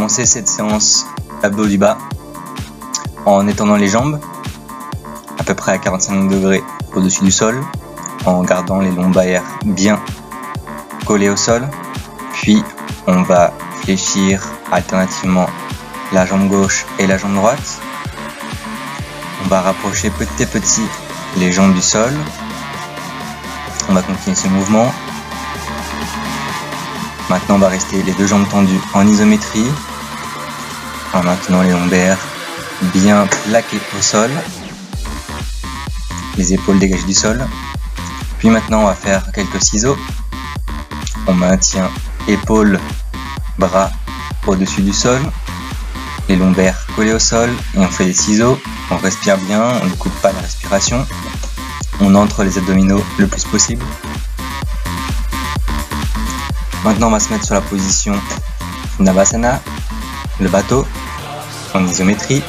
commencer cette séance d'abdos du bas en étendant les jambes à peu près à 45 degrés au-dessus du sol, en gardant les lombaires bien collés au sol. Puis on va fléchir alternativement la jambe gauche et la jambe droite. On va rapprocher petit à petit les jambes du sol. On va continuer ce mouvement. Maintenant on va rester les deux jambes tendues en isométrie, en maintenant les lombaires bien plaqués au sol, les épaules dégagées du sol. Puis maintenant on va faire quelques ciseaux. On maintient épaules, bras au-dessus du sol, les lombaires collés au sol et on fait des ciseaux. On respire bien, on ne coupe pas la respiration. On entre les abdominaux le plus possible. Maintenant on va se mettre sur la position Navasana, le bateau, en isométrie.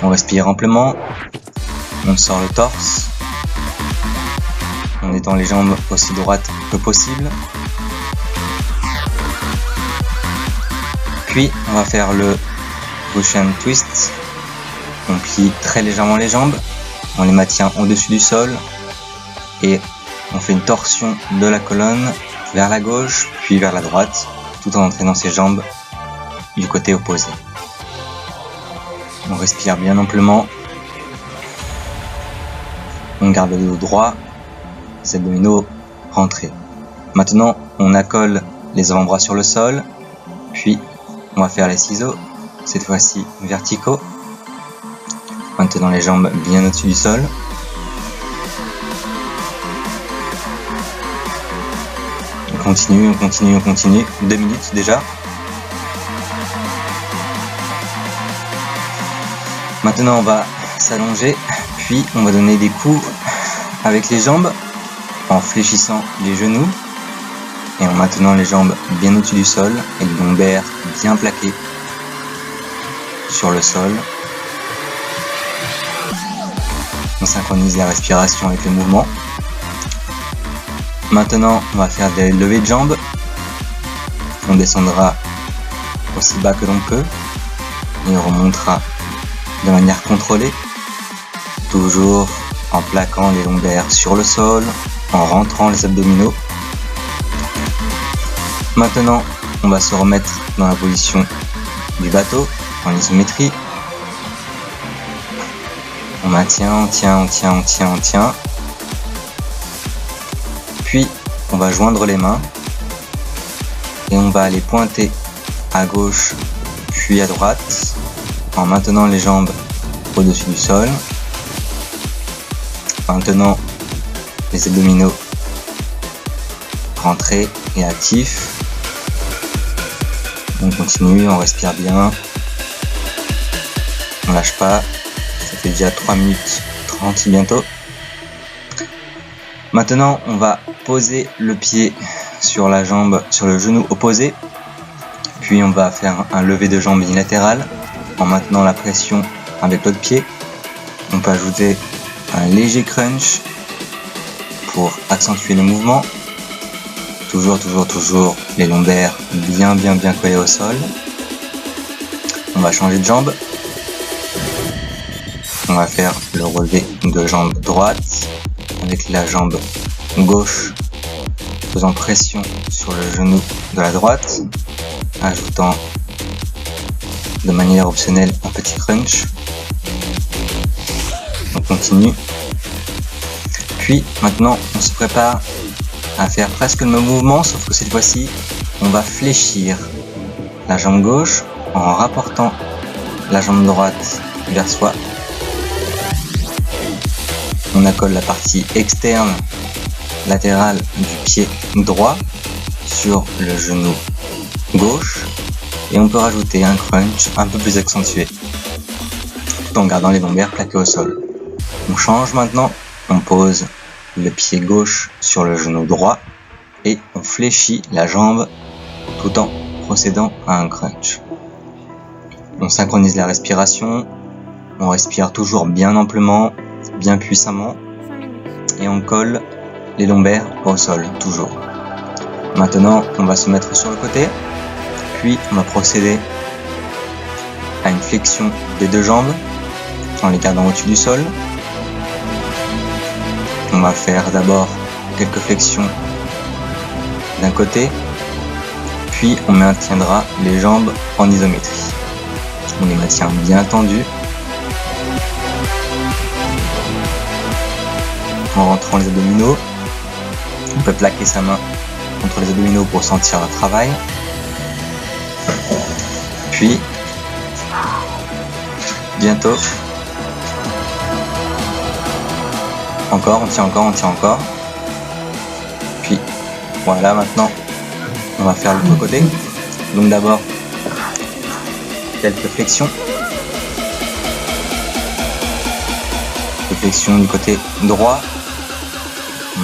On respire amplement, on sort le torse, on étend les jambes aussi droites que possible. Puis on va faire le Russian twist. On plie très légèrement les jambes, on les maintient au-dessus du sol et on fait une torsion de la colonne vers la gauche puis vers la droite, tout en entraînant ses jambes du côté opposé. On respire bien amplement. On garde le dos droit, les abdominaux rentrés. Maintenant, on accole les avant-bras sur le sol, puis on va faire les ciseaux, cette fois-ci verticaux, maintenant les jambes bien au-dessus du sol. On continue, 2 minutes déjà. Maintenant on va s'allonger, puis on va donner des coups avec les jambes en fléchissant les genoux et en maintenant les jambes bien au-dessus du sol et les lombaires bien plaqués sur le sol. On synchronise la respiration avec le mouvement. Maintenant, on va faire des levées de jambes. On descendra aussi bas que l'on peut et on remontera de manière contrôlée, toujours en plaquant les lombaires sur le sol, en rentrant les abdominaux. Maintenant, on va se remettre dans la position du bateau, en isométrie. On maintient, on tient. Puis, on va joindre les mains et on va aller pointer à gauche puis à droite en maintenant les jambes au-dessus du sol, maintenant les abdominaux rentrés et actifs. On continue, on respire bien, on lâche pas. Ça fait déjà 3 minutes 30 bientôt. Maintenant, on va poser le pied sur la jambe, sur le genou opposé. Puis on va faire un lever de jambe unilatéral en maintenant la pression avec l'autre pied. On peut ajouter un léger crunch pour accentuer le mouvement. Toujours les lombaires bien collés au sol. On va changer de jambe. On va faire le relevé de jambe droite avec la jambe gauche faisant pression sur le genou de la droite, ajoutant de manière optionnelle un petit crunch. On continue. Puis maintenant on se prépare à faire presque le même mouvement, sauf que cette fois-ci on va fléchir la jambe gauche en rapportant la jambe droite vers soi. On accole la partie externe latérale du pied droit sur le genou gauche et on peut rajouter un crunch un peu plus accentué tout en gardant les lombaires plaqués au sol. On change maintenant, on pose le pied gauche sur le genou droit et on fléchit la jambe tout en procédant à un crunch. On synchronise la respiration, on respire toujours bien amplement, bien puissamment et on colle les lombaires au sol, toujours. Maintenant, on va se mettre sur le côté, puis on va procéder à une flexion des deux jambes en les gardant au-dessus du sol. On va faire d'abord quelques flexions d'un côté, puis on maintiendra les jambes en isométrie. On les maintient bien tendues en rentrant les abdominaux. On peut plaquer sa main contre les abdominaux pour sentir le travail. Puis, bientôt, encore, on tient encore. Puis, voilà, maintenant, on va faire l'autre côté. Donc d'abord, quelques flexions. Flexion du côté droit.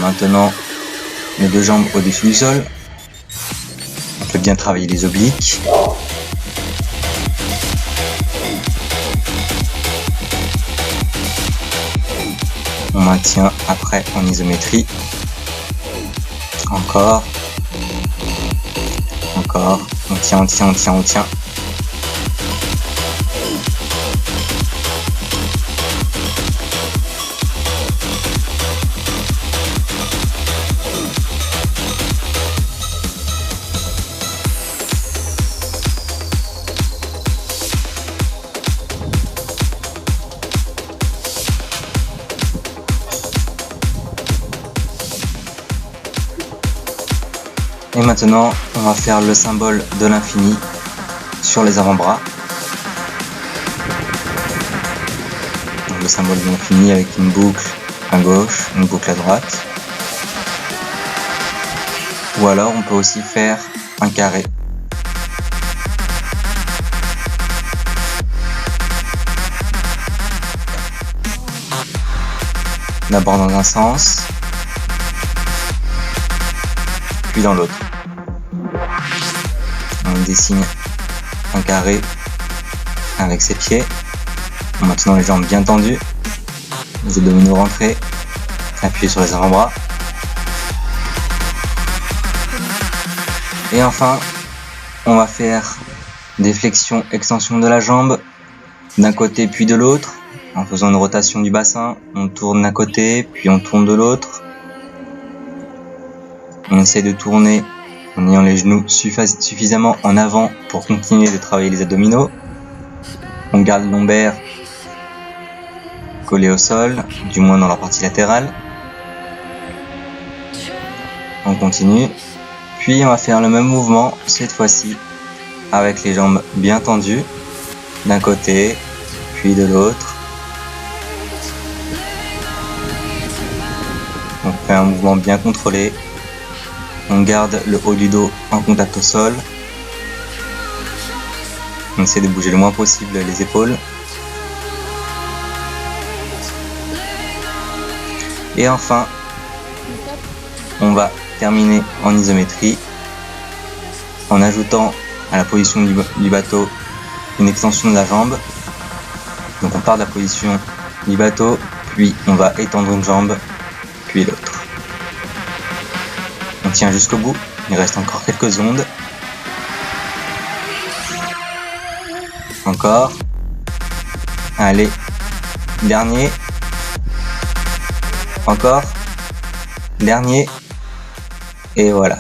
Maintenant, les deux jambes au-dessus du sol. On peut bien travailler les obliques. On maintient après en isométrie. Encore. On tient. Et maintenant, on va faire le symbole de l'infini sur les avant-bras. Donc le symbole de l'infini avec une boucle à gauche, une boucle à droite. Ou alors on peut aussi faire un carré. D'abord dans un sens, puis dans l'autre. On dessine un carré avec ses pieds, en maintenant les jambes bien tendues, les abdominaux rentrés, appuyés sur les avant-bras. Et enfin, on va faire des flexions, extensions de la jambe, d'un côté puis de l'autre, en faisant une rotation du bassin. On tourne d'un côté, puis on tourne de l'autre. On essaie de tourner en ayant les genoux suffisamment en avant pour continuer de travailler les abdominaux. On garde le lombaire collé au sol, du moins dans la partie latérale. On continue. Puis on va faire le même mouvement, cette fois-ci, avec les jambes bien tendues, d'un côté, puis de l'autre. On fait un mouvement bien contrôlé. On garde le haut du dos en contact au sol. On essaie de bouger le moins possible les épaules. Et enfin, on va terminer en isométrie en ajoutant à la position du bateau une extension de la jambe. Donc on part de la position du bateau, puis on va étendre une jambe, puis l'autre. On tient jusqu'au bout, il reste encore quelques ondes. Encore. Allez, dernier. Encore. Dernier. Et voilà.